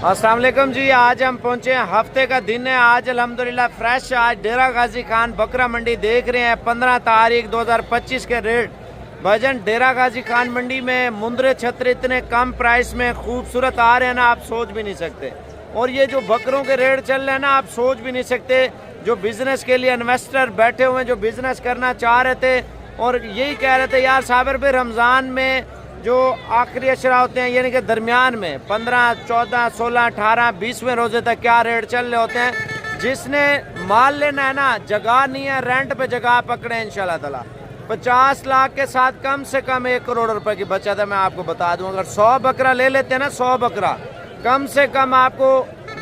अस्सलाम वालेकुम जी। आज हम पहुंचे हैं, हफ्ते का दिन है आज अल्हम्दुलिल्लाह फ्रेश। आज डेरा गाजी खान बकरा मंडी देख रहे हैं। 15 तारीख 2025 के रेट भजन डेरा गाजी खान मंडी में मुंदरे छतरे इतने कम प्राइस में खूबसूरत आ रहे हैं ना, आप सोच भी नहीं सकते। और ये जो बकरों के रेट चल रहे हैं ना, आप सोच भी नहीं सकते। जो बिजनेस के लिए इन्वेस्टर बैठे हुए हैं, जो बिजनेस करना चाह रहे थे और यही कह रहे थे यार साबिर भाई, रमज़ान में जो आखिरी अशरा होते हैं यानी कि दरमियान में 15, 14, 16, 18, 20वें रोज़े तक क्या रेट चल रहे होते हैं। जिसने माल लेना है ना, जगह नहीं है, रेंट पे जगह पकड़े इंशाल्लाह ताला। 50 लाख के साथ कम से कम 1 करोड़ रुपए की बचत है। मैं आपको बता दूं, अगर 100 बकरा ले लेते हैं ना, 100 बकरा कम से कम आपको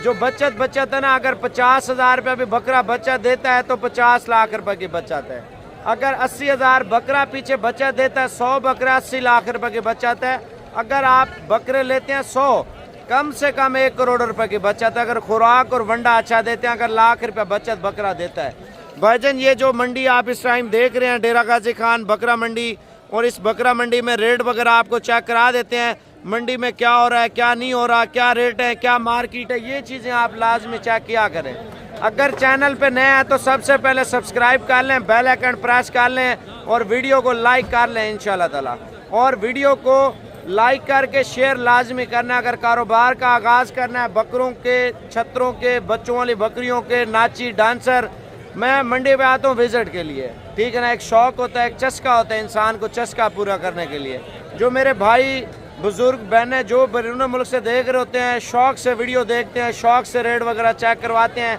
जो बचत है ना, अगर 50,000 रुपये भी बकरा बचत देता है तो 50 लाख रुपए की बचत है। अगर 80,000 बकरा पीछे बचत देता है, 100 बकरा 80 लाख रुपए की बचत है। अगर आप बकरे लेते हैं 100, कम से कम 1 करोड़ रुपए की बचत है। अगर खुराक और वंडा अच्छा देते हैं, अगर लाख रुपए बचत बकरा देता है। भाईजान ये जो मंडी आप इस टाइम देख रहे हैं, डेरा गाजी खान बकरा मंडी, और इस बकरा मंडी में रेट वगैरह आपको चेक करा देते हैं। मंडी में क्या हो रहा है, क्या नहीं हो रहा, क्या रेट है, क्या मार्केट है, ये चीज़ें आप लाजमी चेक किया करें। अगर चैनल पे नए हैं तो सबसे पहले सब्सक्राइब कर लें, बेल आइकन प्रेस कर लें और वीडियो को लाइक कर लें इंशाल्लाह ताला। और वीडियो को लाइक करके शेयर लाजमी करना। अगर कारोबार का आगाज़ करना है, बकरों के, छतरों के, बच्चों वाली बकरियों के, नाची डांसर, मैं मंडी पे आता हूँ विज़िट के लिए, ठीक है ना। एक शौक़ होता है, एक चस्का होता है इंसान को, चस्का पूरा करने के लिए। जो मेरे भाई बुज़ुर्ग बहनें जो बैरून मुल्क से देख रहे होते हैं, शौक़ से वीडियो देखते हैं, शौक़ से रेट वगैरह चेक करवाते हैं,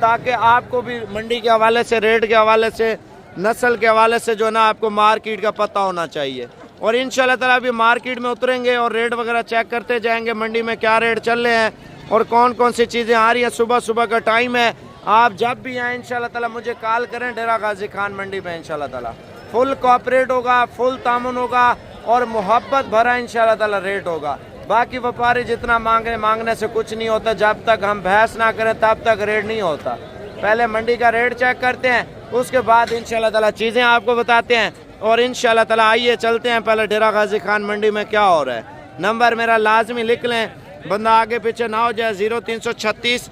ताकि आपको भी मंडी के हवाले से, रेट के हवाले से, नस्ल के हवाले से जो ना आपको मार्केट का पता होना चाहिए। और इंशाल्लाह ताला अभी मार्केट में उतरेंगे और रेट वगैरह चेक करते जाएंगे, मंडी में क्या रेट चल रहे हैं और कौन कौन सी चीज़ें आ रही हैं। सुबह सुबह का टाइम है, आप जब भी आएँ इंशाल्लाह ताला मुझे कॉल करें। डेरा गाजी खान मंडी में इंशाल्लाह ताला फुल कोऑपरेट होगा, फुल तामुन होगा और मोहब्बत भरा इंशाल्लाह ताला रेट होगा। बाकी व्यापारी जितना मांगने से कुछ नहीं होता। जब तक हम बहस ना करें तब तक रेट नहीं होता। पहले मंडी का रेट चेक करते हैं, उसके बाद इंशाल्लाह ताला चीज़ें आपको बताते हैं। और इंशाल्लाह ताला आइए चलते हैं पहले डेरा गाजी खान मंडी में क्या हो रहा है। नंबर मेरा लाजमी लिख लें, बंदा आगे पीछे ना हो जाए। 0336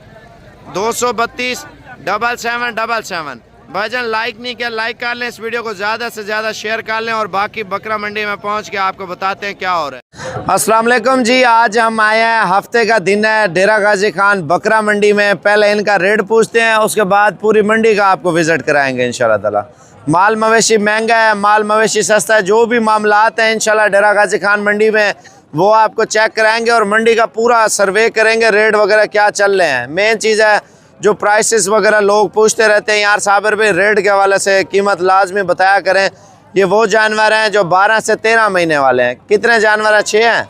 232 7777। भाईजान लाइक नहीं किया, लाइक कर लें, इस वीडियो को ज़्यादा से ज़्यादा शेयर कर लें। और बाकी बकरा मंडी में पहुंच के आपको बताते हैं क्या हो रहा है। अस्सलाम वालेकुम जी। आज हम आए हैं, हफ्ते का दिन है, डेरा गाजी खान बकरा मंडी में। पहले इनका रेट पूछते हैं, उसके बाद पूरी मंडी का आपको विज़िट कराएंगे इंशाल्लाह ताला। माल मवेशी महंगा है, माल मवेशी सस्ता है, जो भी मामलात हैं इंशाल्लाह डेरा गाजी खान मंडी में वो आपको चेक कराएँगे और मंडी का पूरा सर्वे करेंगे, रेट वगैरह क्या चल रहे हैं। मेन चीज़ है जो प्राइसेस वगैरह लोग पूछते रहते हैं, यार साबिर भाई रेट के हवाले से कीमत लाजमी बताया करें। ये वो जानवर हैं जो 12 से 13 महीने वाले हैं। कितने जानवर हैं? 6 हैं।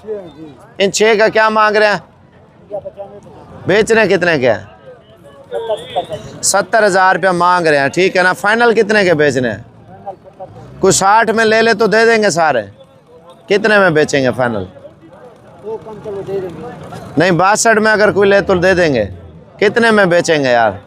इन 6 का क्या मांग रहे हैं? बेचने कितने के हैं? 70,000 रुपया मांग रहे हैं, ठीक है ना। फाइनल कितने के बेचने हैं? कुछ 60 में ले ले तो दे देंगे सारे। कितने में बेचेंगे फाइनल? नहीं 62 में अगर कोई ले तो दे देंगे। कितने में बेचेंगे यार?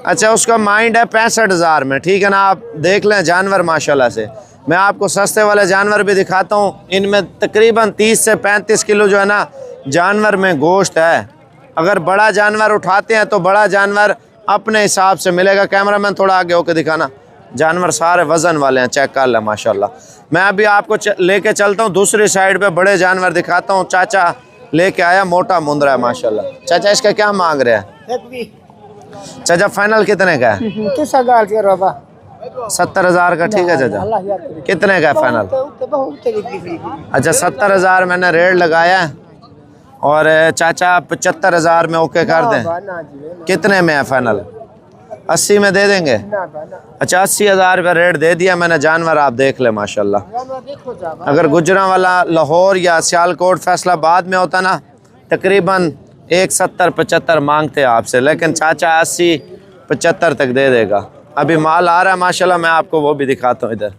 अच्छा उसका माइंड है 65,000 में, ठीक है ना। आप देख लें जानवर माशाल्लाह से। मैं आपको सस्ते वाले जानवर भी दिखाता हूँ। इनमें तकरीबन 30 से 35 किलो जो है ना जानवर में गोश्त है। अगर बड़ा जानवर उठाते हैं तो बड़ा जानवर अपने हिसाब से मिलेगा। कैमरामैन थोड़ा आगे होकर दिखाना। जानवर सारे वज़न वाले हैं, चेक कर लें माशाल्लाह। मैं अभी आपको लेके चलता हूँ दूसरी साइड पे, बड़े जानवर दिखाता हूँ। चाचा लेके आया, मोटा मुंदरा है माशाल्लाह। चाचा इसका क्या मांग रहे हैं? चाचा फाइनल कितने का है? 70,000 का, ठीक है चाचा। कितने का है फाइनल? अच्छा 70,000 मैंने रेट लगाया है और चाचा 75,000 में ओके कर दें। कितने में है फाइनल? 80 में दे देंगे। अच्छा 80,000 रुपये रेट दे दिया मैंने। जानवर आप देख ले माशाल्लाह। अगर गुजरांवाला, लाहौर या सियालकोट, फैसलाबाद में होता ना तकरीबन 170-75 मांगते आपसे, लेकिन चाचा 80-75 तक दे देगा। अभी माल आ रहा है माशाल्लाह, मैं आपको वो भी दिखाता हूँ। इधर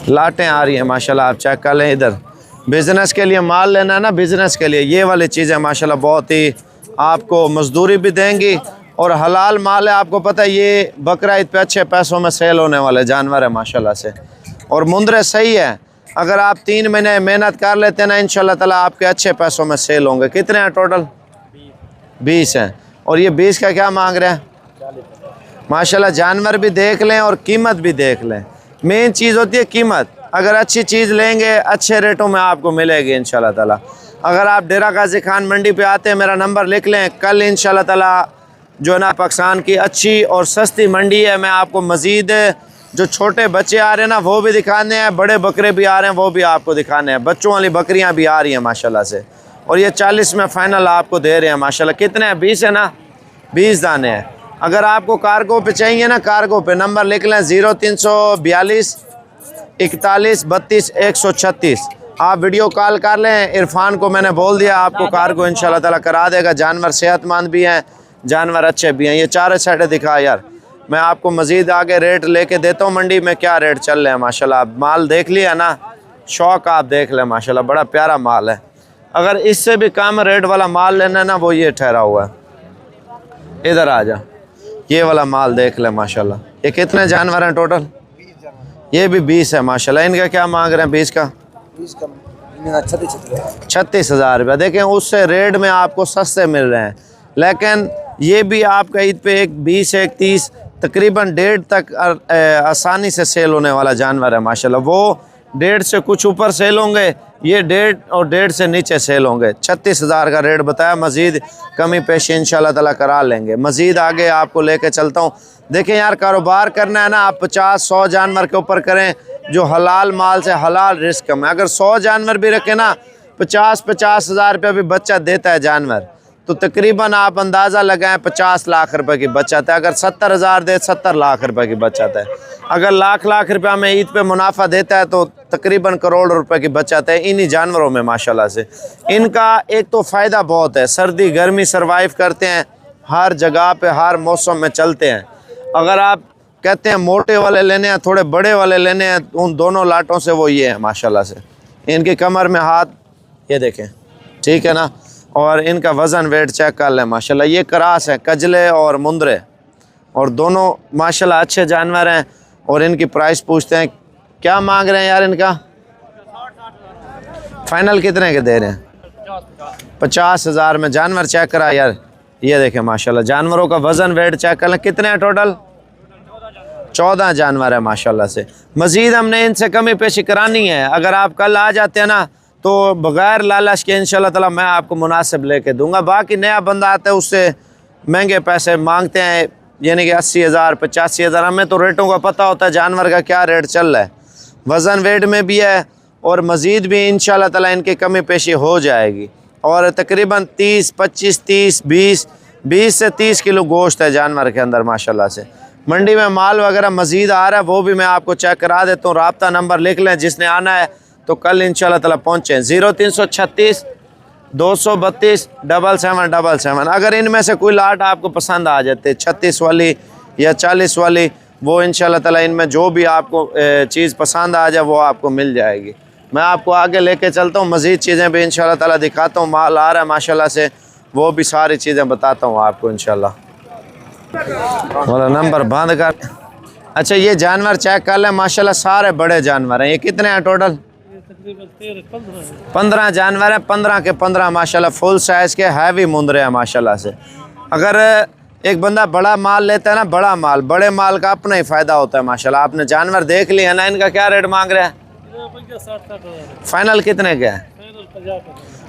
लाटें आ रही हैं माशाल्लाह, आप चेक कर लें। इधर बिज़नेस के लिए माल लेना है ना, बिज़नेस के लिए ये वाली चीज़ें माशाल्लाह बहुत ही आपको मजदूरी भी देंगी और हलाल माल है। आपको पता है ये बकरा ईद पे अच्छे पैसों में सेल होने वाले जानवर है माशाल्लाह से। और मुंदरे सही है, अगर आप 3 महीने मेहनत कर लेते हैं ना, इंशाल्लाह ताला आपके अच्छे पैसों में सेल होंगे। कितने हैं टोटल? 20 हैं। और ये 20 का क्या मांग रहे हैं? माशाल्लाह, जानवर भी देख लें और कीमत भी देख लें। मेन चीज़ होती है कीमत। अगर अच्छी चीज़ लेंगे अच्छे रेटों में आपको मिलेगी इंशाल्लाह ताला। अगर आप डेरा गाजी खान मंडी पे आते हैं, मेरा नंबर लिख लें। कल इंशाल्लाह ताला जो है ना पाकिस्तान की अच्छी और सस्ती मंडी है। मैं आपको मज़ीद जो छोटे बच्चे आ रहे हैं ना वो भी दिखाने हैं, बड़े बकरे भी आ रहे हैं वो भी आपको दिखाने हैं। बच्चों वाली बकरियां भी आ रही हैं माशाल्लाह से। और ये 40 में फ़ाइनल आपको दे रहे हैं माशाल्लाह। कितने हैं? 20 है ना, 20 दाने हैं। अगर आपको कार्गो पे चाहिए ना, कार्गो पे नंबर लिख लें 0342 41 32 136। आप वीडियो कॉल कर लें। इरफान को मैंने बोल दिया आपको कार्गो इंशाल्लाह ताला करा देगा। जानवर सेहतमंद भी हैं, जानवर अच्छे भी हैं। ये चारों साइडें दिखा यार। मैं आपको मज़ीद आगे रेट लेके देता हूँ मंडी में क्या रेट चल रहे हैं माशाल्लाह। आप माल देख लिया ना, शौक आप देख लें माशाल्लाह, बड़ा प्यारा माल है। अगर इससे भी कम रेट वाला माल लेना है ना, वो ये ठहरा हुआ है। इधर आ जा, ये वाला माल देख लें माशाल्लाह। ये कितने जानवर हैं टोटल? ये भी 20 है माशाल्लाह। इनका क्या मांग रहे हैं? 20 का 36,000 रुपया। देखें उससे रेट में आपको सस्ते मिल रहे हैं। लेकिन ये भी आपका ईद पे एक 20 एक 30 तकरीबन 1.5 तक आसानी से सेल होने वाला जानवर है माशाल्लाह। वो 1.5 से कुछ ऊपर सेल होंगे, ये 1.5 और 1.5 से नीचे सेल होंगे। 36,000 का रेट बताया। मज़ीद कमी पेशी इंशाल्लाह ताला करा लेंगे। मज़ीद आगे आपको लेके चलता हूँ। देखें यार, कारोबार करना है ना, आप 50-100 जानवर के ऊपर करें जो हलाल माल से हलाल रिस्क में। अगर 100 जानवर भी रखें ना, 50-50,000 रुपया भी बच्चा देता है जानवर, तो तकरीबन आप अंदाज़ा लगाएं 50 लाख रुपए की बचत है। अगर 70,000 दे 70 लाख रुपए की बचत है। अगर लाख रुपया में ईद पे मुनाफा देता है तो तकरीबन करोड़ रुपए की बचत है इन्हीं जानवरों में माशाल्लाह से। इनका एक तो फ़ायदा बहुत है, सर्दी गर्मी सर्वाइव करते हैं, हर जगह पे हर मौसम में चलते हैं। अगर आप कहते हैं मोटे वाले लेने हैं, थोड़े बड़े वाले लेने हैं, उन दोनों लाटों से वो ये है माशाल्लाह से। इनकी कमर में हाथ ये देखें, ठीक है ना। और इनका वज़न वेट चेक कर लें माशाल्लाह। ये क्रास है, कजले और मुंदरे, और दोनों माशाल्लाह अच्छे जानवर हैं। और इनकी प्राइस पूछते हैं, क्या मांग रहे हैं यार इनका? फाइनल कितने के दे रहे हैं? 50,000 में। जानवर चेक करा यार, ये देखें माशाल्लाह। जानवरों का वज़न वेट चेक कर लें। कितने हैं टोटल? 14 जानवर है माशाल्लाह से। मज़ीद हमने इनसे कमी पेशी करानी है। अगर आप कल आ जाते हैं ना, तो बग़ैर लालच के इंशाल्लाह ताला मैं आपको मुनासिब लेके दूंगा। बाकी नया बंदा आता है उससे महंगे पैसे मांगते हैं, यानी कि 80,000 85,000। हमें तो रेटों का पता होता है, जानवर का क्या रेट चल रहा है, वज़न वेट में भी है। और मज़ीद भी इंशाल्लाह ताला इनकी कमी पेशी हो जाएगी। और तकरीबन 30 25 30 20 से 30 किलो गोश्त है जानवर के अंदर माशाल्लाह से। मंडी में माल वगैरह मज़ीद आ रहा है, वो भी मैं आपको चेक करा देता हूँ। राब्ता नंबर लिख लें, जिसने आना है तो कल इंशाल्लाह ताला पहुँचें। 0336 232 7777। अगर इनमें से कोई लाट आपको पसंद आ जाते 36 वाली या 40 वाली, वो इंशाल्लाह ताला इनमें जो भी आपको चीज़ पसंद आ जाए वो आपको मिल जाएगी। मैं आपको आगे लेके चलता हूँ, मज़ीद चीज़ें भी इंशाल्लाह ताला दिखाता हूँ। माल आ रहा है माशाल्लाह से, वो भी सारी चीज़ें बताता हूँ आपको इंशाल्लाह। बोला नंबर बंद कर। अच्छा, ये जानवर चेक कर लें माशाल्लाह, सारे बड़े जानवर हैं। ये कितने हैं टोटल? 15 जानवर हैं। 15 के 15 माशाल्लाह फुल साइज़ के हैवी मुंदरे हैं माशाल्लाह से। अगर एक बंदा बड़ा माल लेता है ना, बड़ा माल, बड़े माल का अपना ही फ़ायदा होता है माशाल्लाह। आपने जानवर देख लिया ना, इनका क्या रेट मांग रहे हैं? फाइनल कितने का है?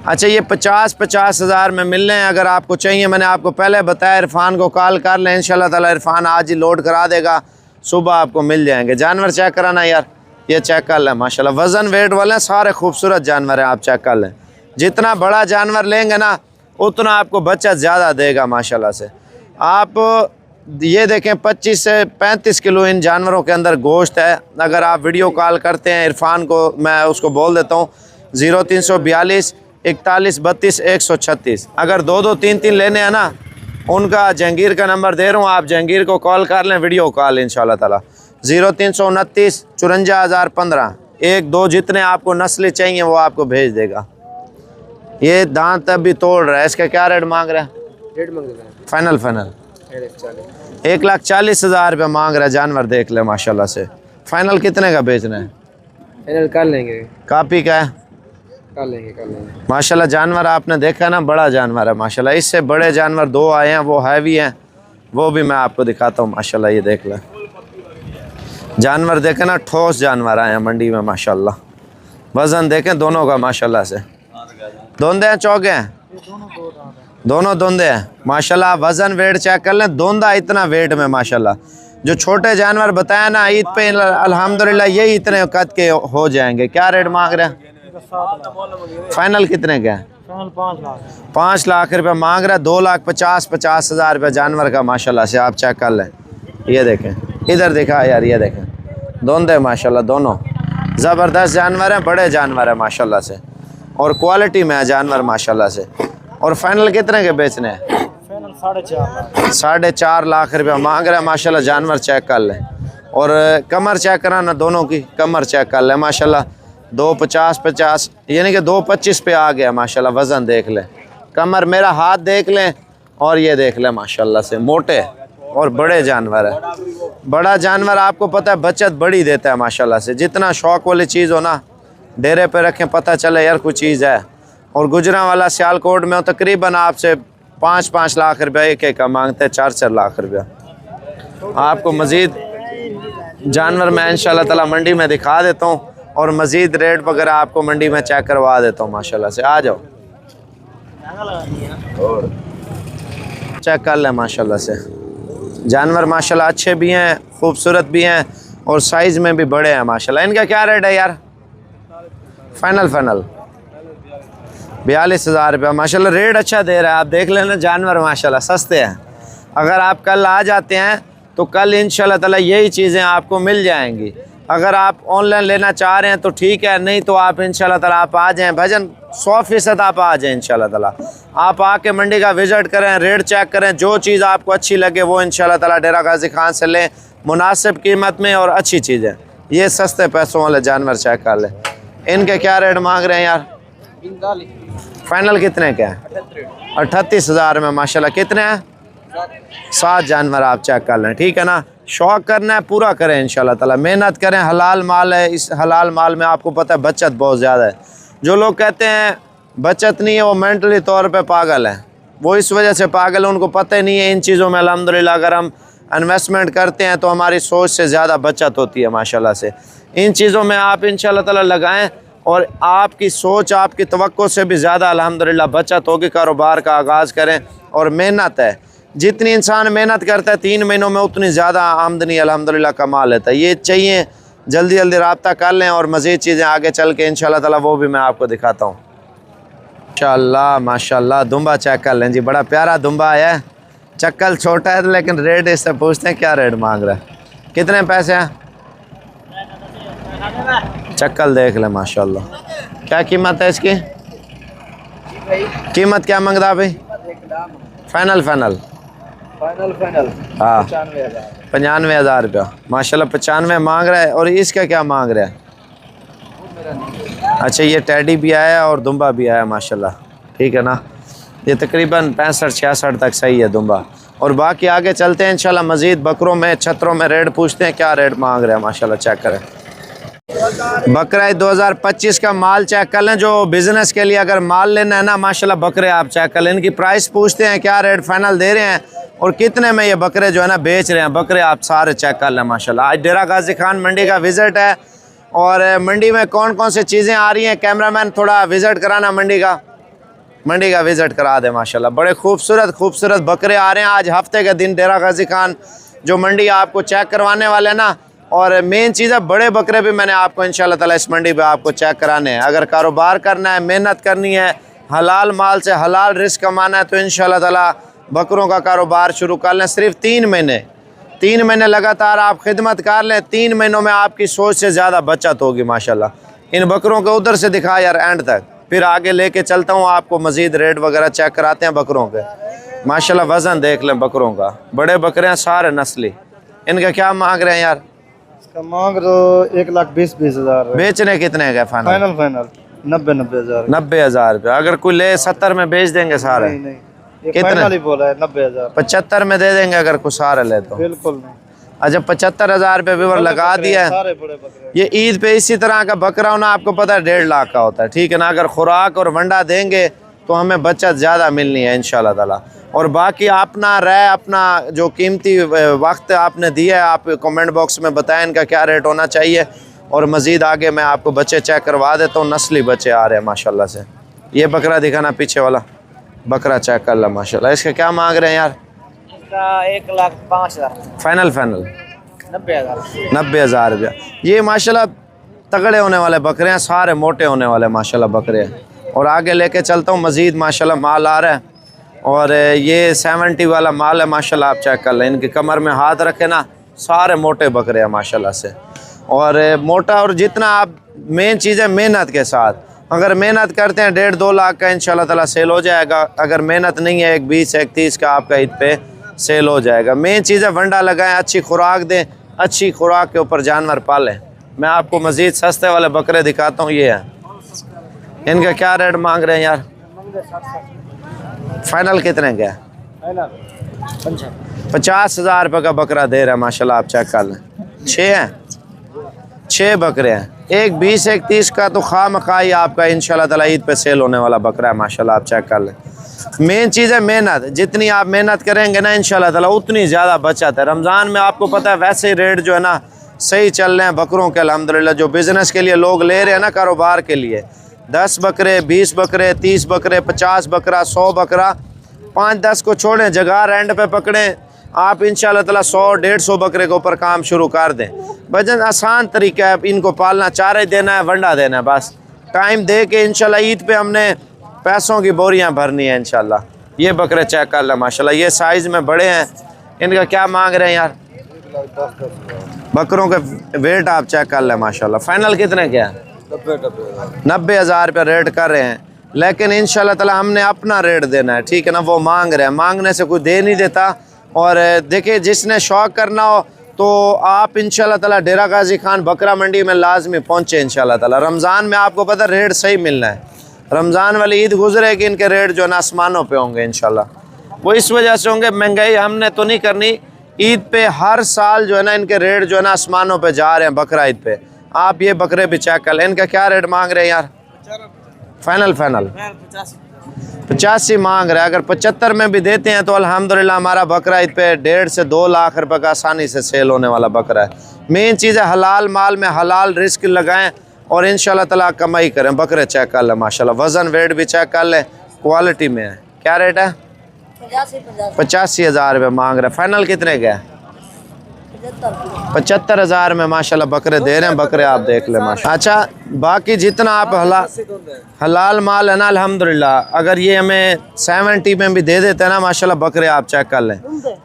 अच्छा, ये 50,000 में मिल रहे हैं। अगर आपको चाहिए, मैंने आपको पहले बताया, इरफान को कॉल कर लें इंशाल्लाह ताला। इरफान आज ही लोड करा देगा, सुबह आपको मिल जाएंगे। जानवर चेक कराना यार, ये चेक कर लें माशाल्लाह। वज़न वेट वाले सारे खूबसूरत जानवर हैं, आप चेक कर लें। जितना बड़ा जानवर लेंगे ना, उतना आपको बचत ज़्यादा देगा माशाल्लाह से। आप ये देखें 25 से 35 किलो इन जानवरों के अंदर गोश्त है। अगर आप वीडियो कॉल करते हैं इरफान को, मैं उसको बोल देता हूँ 0342 41 32 136। अगर 2 3 लेने हैं ना, उनका जहांगीर का नंबर दे रहा हूँ, आप जहांगीर को कॉल कर लें, वीडियो कॉल इंशाल्लाह ताला। 0329 54,015। 1-2 जितने आपको नस्लें चाहिए वो आपको भेज देगा। ये दांत अभी तोड़ रहा है, इसका क्या रेट मांग रहा है? रेट मांग रहा है फाइनल 1,40,000 रुपये मांग रहा है। जानवर देख ले माशाल्लाह से। फाइनल कितने का बेचना है? फाइनल कर लेंगे, कापी का है, कर लेंगे। माशाल्लाह। जानवर आपने देखा ना, बड़ा जानवर है माशाल्लाह। इससे बड़े जानवर दो आए हैं, वो हैवी हैं, वो भी मैं आपको दिखाता हूँ माशाल्लाह। ये देख लें जानवर, देखें ना, ठोस जानवर आए हैं मंडी में माशाल्लाह। वज़न देखें दोनों का माशाल्लाह से। दोंदे हैं, चौके हैं, दोनों दोंदे हैं माशाल्लाह। वज़न वेट चेक कर लें, दोंदा इतना वेट में माशाल्लाह। जो छोटे जानवर बताया ना ईद पे, अल्हम्दुलिल्लाह यही इतने कद के हो जाएंगे। क्या रेट मांग रहे हैं? फाइनल कितने का है? 5 लाख रुपये मांग रहा है। 2,50,000 रुपये जानवर का माशाल्लाह से। आप चेक कर लें, ये देखें, इधर दिखा यार, ये देखें, दोंदे माशाल्लाह, दोनों ज़बरदस्त जानवर हैं, बड़े जानवर हैं माशाल्लाह से, और क्वालिटी में है जानवर माशाल्लाह से। और फाइनल कितने के बेचने हैं? 4.5 लाख रुपया मांग रहा है माशाल्लाह। जानवर चेक कर लें, और कमर चेक कराना, दोनों की कमर चेक कर लें माशाल्लाह। 2,50 यानी कि 2,25 पे आ गया माशाल्लाह। वज़न देख लें, कमर, मेरा हाथ देख लें, और ये देख लें माशाल्लाह से, मोटे और बड़े जानवर है। बड़ा जानवर आपको पता है बचत बड़ी देता है माशाल्लाह से। जितना शौक़ वाली चीज़ हो ना, डेरे पे रखें, पता चले यार कुछ चीज़ है। और गुजरांवाला सियालकोट में तकरीबन आपसे 5-5 लाख रुपया एक का मांगते हैं, 4-4 लाख रुपया। आपको मज़ीद जानवर मैं इंशाल्लाह ताला मंडी में दिखा देता हूँ, और मज़ीद रेट वगैरह आपको मंडी में चेक करवा देता हूँ माशाल्लाह से। आ जाओ, और चेक कर लें माशाल्लाह से। जानवर माशाल्लाह अच्छे भी हैं, खूबसूरत भी हैं, और साइज़ में भी बड़े हैं माशाल्लाह। इनका क्या रेट है यार? फाइनल 42,000 रुपया माशाल्लाह। रेट अच्छा दे रहा है, आप देख लेना। जानवर माशाल्लाह सस्ते हैं। अगर आप कल आ जाते हैं तो कल इंशाल्लाह ताला यही चीज़ें आपको मिल जाएंगी। अगर आप ऑनलाइन लेना चाह रहे हैं तो ठीक है, नहीं तो आप इंशाल्लाह ताला आप आ जाएं भजन, 100% आप आ जाएं इंशाल्लाह ताला। आप आके मंडी का विज़िट करें, रेट चेक करें, जो चीज़ आपको अच्छी लगे वो इंशाल्लाह ताला डेरा गाजी खान से लें, मुनासिब कीमत में और अच्छी चीज़ें। ये सस्ते पैसों वाले जानवर चेक कर लें। इनके क्या रेट मांग रहे हैं यार? फाइनल कितने के हैं? 38,000 में माशाल्लाह। कितने हैं? 7 जानवर आप चेक कर लें, ठीक है ना। शौक़ करना है, पूरा करें इंशाल्लाह ताला, मेहनत करें, हलाल माल है। इस हलाल माल में आपको पता है बचत बहुत ज़्यादा है। जो लोग कहते हैं बचत नहीं है, वो मेंटली तौर पे पागल हैं। वो इस वजह से पागल है, उनको पता ही नहीं है इन चीज़ों में। अल्हम्दुलिल्लाह अगर हम इन्वेस्टमेंट करते हैं तो हमारी सोच से ज़्यादा बचत होती है माशाल्लाह से। इन चीज़ों में आप इंशाल्लाह ताला लगाएं, और आपकी सोच, आपकी तवक्को से भी ज़्यादा अल्हम्दुलिल्लाह बचत होगी। कारोबार का आगाज़ करें, और मेहनत है, जितनी इंसान मेहनत करता है 3 महीनों में उतनी ज़्यादा आमदनी अल्हम्दुलिल्लाह कमा लेता है। ये चाहिए, जल्दी जल्दी रब्ता कर लें, और मज़ीद चीज़ें आगे चल के इंशाल्लाह ताला वो भी मैं आपको दिखाता हूँ इंशाल्लाह। माशाल्लाह दुम्बा चेक कर लें जी, बड़ा प्यारा दुम्बा है। चक्कल छोटा है लेकिन रेट इससे पूछते हैं क्या रेट मांग रहा है, कितने पैसे हैं? चक्कल देख ले माशाल्लाह। क्या कीमत है इसकी? कीमत क्या मांगता भाई? फाइनल हाँ 95,000 रुपया माशाल्लाह। 95 मांग रहा है। और इसका क्या मांग रहा है? अच्छा, ये टैडी भी आया और दुम्बा भी आया माशाल्लाह, ठीक है ना। ये तकरीबन 65-66 तक सही है दुम्बा। और बाकी आगे चलते हैं इंशाल्लाह, मज़ीद बकरों में, छतरों में रेट पूछते हैं क्या रेट मांग रहे हैं माशाल्लाह। चेक करें बकरा 2025 का माल चेक कर लें। जो बिज़नेस के लिए अगर माल लेना है ना माशाल्लाह, बकरे आप चेक कर लें। इनकी प्राइस पूछते हैं क्या रेट फाइनल दे रहे हैं, और कितने में ये बकरे जो है ना बेच रहे हैं। बकरे आप सारे चेक कर लें माशाल्लाह। आज डेरा गाजी खान मंडी का विज़िट है, और मंडी में कौन कौन सी चीज़ें आ रही हैं, कैमरामैन थोड़ा विज़िट कराना, मंडी का विज़िट करा दे माशाल्लाह। बड़े खूबसूरत बकरे आ रहे हैं। आज हफ्ते के दिन डेरा गाजी खान जो मंडी आपको चेक करवाने वाले हैं ना, और मेन चीज़ है बड़े बकरे भी मैंने आपको इंशाल्लाह ताला इस मंडी पे आपको चेक कराने हैं। अगर कारोबार करना है, मेहनत करनी है, हलाल माल से हलाल रिस्क कमाना है, तो इंशाल्लाह ताला बकरों का कारोबार शुरू कर लें। सिर्फ 3 महीने लगातार आप खिदमत कर लें, 3 महीनों में आपकी सोच से ज़्यादा बचत होगी माशाल्लाह। इन बकरों को उधर से दिखा यार एंड तक, फिर आगे लेके चलता हूँ आपको, मज़ीद रेट वगैरह चेक कराते हैं बकरों के माशाल्लाह। वज़न देख लें बकरों का, बड़े बकरे हैं सारे नस्ली। इनका क्या मांग रहे हैं यार? इसका मांग तो 1,20,000। बेचने कितने का? फाइनल 90,000 रुपया। अगर कोई ले 70 में बेच देंगे सारे? नहीं, कितना बोला है? 90,000। 75 में दे देंगे अगर कुछ सारे ले तो? बिल्कुल नहीं। अच्छा 75,000 रुपये व्यूअर लगा दिया है। सारे बड़े बकरे। ये ईद पे इसी तरह का बकरा होना आपको पता है 1.5 लाख का होता है, ठीक है ना। अगर खुराक और वंडा देंगे तो हमें बचत ज़्यादा मिलनी है इंशाल्लाह ताला। और बाकी अपना राय, अपना जो कीमती वक्त आपने दिया है, आप कमेंट बॉक्स में बताएं इनका क्या रेट होना चाहिए। और मज़ीद आगे मैं आपको बच्चे चेक करवा देता हूँ, नस्ली बच्चे आ रहे हैं माशाल्लाह से। ये बकरा दिखाना, पीछे वाला बकरा चेक कर ला माशाल्लाह। इसका क्या मांग रहे हैं यार? इसका 1,05,000। फाइनल 90,000। 90,000 रुपया। ये माशाल्लाह तगड़े होने वाले बकरे हैं, सारे मोटे होने वाले माशाल्लाह बकरे हैं। और आगे लेके चलता हूँ, मज़ीद माशाल्लाह माल आ रहा है। और ये 70 वाला माल है माशाल्लाह, आप चेक कर लें। इनकी कमर में हाथ रखे ना, सारे मोटे बकरे हैं माशाल्लाह से। और मोटा, और जितना आप, मेन चीज़ है मेहनत के साथ। अगर मेहनत करते हैं 1.5-2 लाख का इंशाल्लाह ताला सेल हो जाएगा। अगर मेहनत नहीं है 1,20-1,30 का आपका ईद पे सेल हो जाएगा। मेन चीज़ है वंडा लगाएं, अच्छी खुराक दें, अच्छी खुराक के ऊपर जानवर पालें। मैं आपको मज़ीद सस्ते वाले बकरे दिखाता हूँ, ये है। इनका क्या रेट मांग रहे हैं यार? फाइनल कितने का है? 50,000 रुपये का बकरा दे रहा है माशाल्लाह, आप चेक कर लें। 6 हैं, 6 बकरे हैं। एक 20-1,30 का तो खामखाई आपका इंशाल्लाह ताला ईद पे सेल होने वाला बकरा है माशाल्लाह, आप चेक कर लें। मेन चीज़ है मेहनत, जितनी आप मेहनत करेंगे ना इंशाल्लाह ताला उतनी ज़्यादा बचत है। रमज़ान में आपको पता है वैसे ही रेट जो है ना सही चल रहे हैं बकरों के अल्हम्दुलिल्लाह। जो बिज़नेस के लिए लोग ले रहे हैं ना, कारोबार के लिए, 10 बकरे, 20 बकरे, 30 बकरे, 50 बकरा, 100 बकरा, 5-10 को छोड़ें, जगह रेंट पे पकड़ें आप, इंशाल्लाह ताला 100-150 बकरे के ऊपर काम शुरू कर दें। वजन आसान तरीका है, इनको पालना, चारे देना है, वंडा देना है, बस टाइम दे के इंशाल्लाह ईद पे हमने पैसों की बोरियां भरनी है इंशाल्लाह। ये बकरे चेक कर लें माशाल्लाह, ये साइज़ में बड़े हैं। इनका क्या मांग रहे हैं यार? बकरों के वेट आप चेक कर लें माशाल्लाह। फाइनल कितने के हैं? 90,000 रुपये रेट कर रहे हैं। लेकिन इंशाल्लाह ताला हमने अपना रेट देना है, ठीक है ना। वो मांग रहे हैं, मांगने से कोई दे नहीं देता। और देखिए, जिसने शौक़ करना हो तो आप इंशाल्लाह ताला डेरा गाजी खान बकरा मंडी में लाजमी पहुँचे इंशाल्लाह ताला। रमज़ान में आपको पता रेट सही मिलना है। रमज़ान वाली ईद गुजरेगी, इनके रेट जो है ना आसमानों पे होंगे इंशाल्लाह। वो इस वजह से होंगे, महंगाई हमने तो नहीं करनी। ईद पे हर साल जो है ना इनके रेट जो है ना आसमानों पे जा रहे हैं बकरा ईद पे। आप ये बकरे भी चेक कर लें। इनका क्या रेट मांग रहे हैं यार? फाइनल 85 मांग रहे हैं। अगर 75 में भी देते हैं तो अल्हम्दुलिल्लाह हमारा बकरा ईद पे 1.5 से 2 लाख रुपए का आसानी से सेल होने वाला बकरा है। मेन चीज़ है हलाल माल में हलाल रिस्क लगाएं और इंशाल्लाह ताला कमाई करें। बकरे चेक कर लें माशाल्लाह, वज़न वेट भी चेक कर लें, क्वालिटी में है। क्या रेट है? 85,000 रुपये मांग रहे हैं। फाइनल कितने का है? 75,000 में माशाल्लाह बकरे दे रहे हैं। बकरे आप देख लें माशाल्लाह। अच्छा, बाकी जितना आप हलाल माल है ना अल्हम्दुलिल्लाह, अगर ये हमें 70 में भी दे देते हैं ना माशाल्लाह बकरे आप चेक कर लें,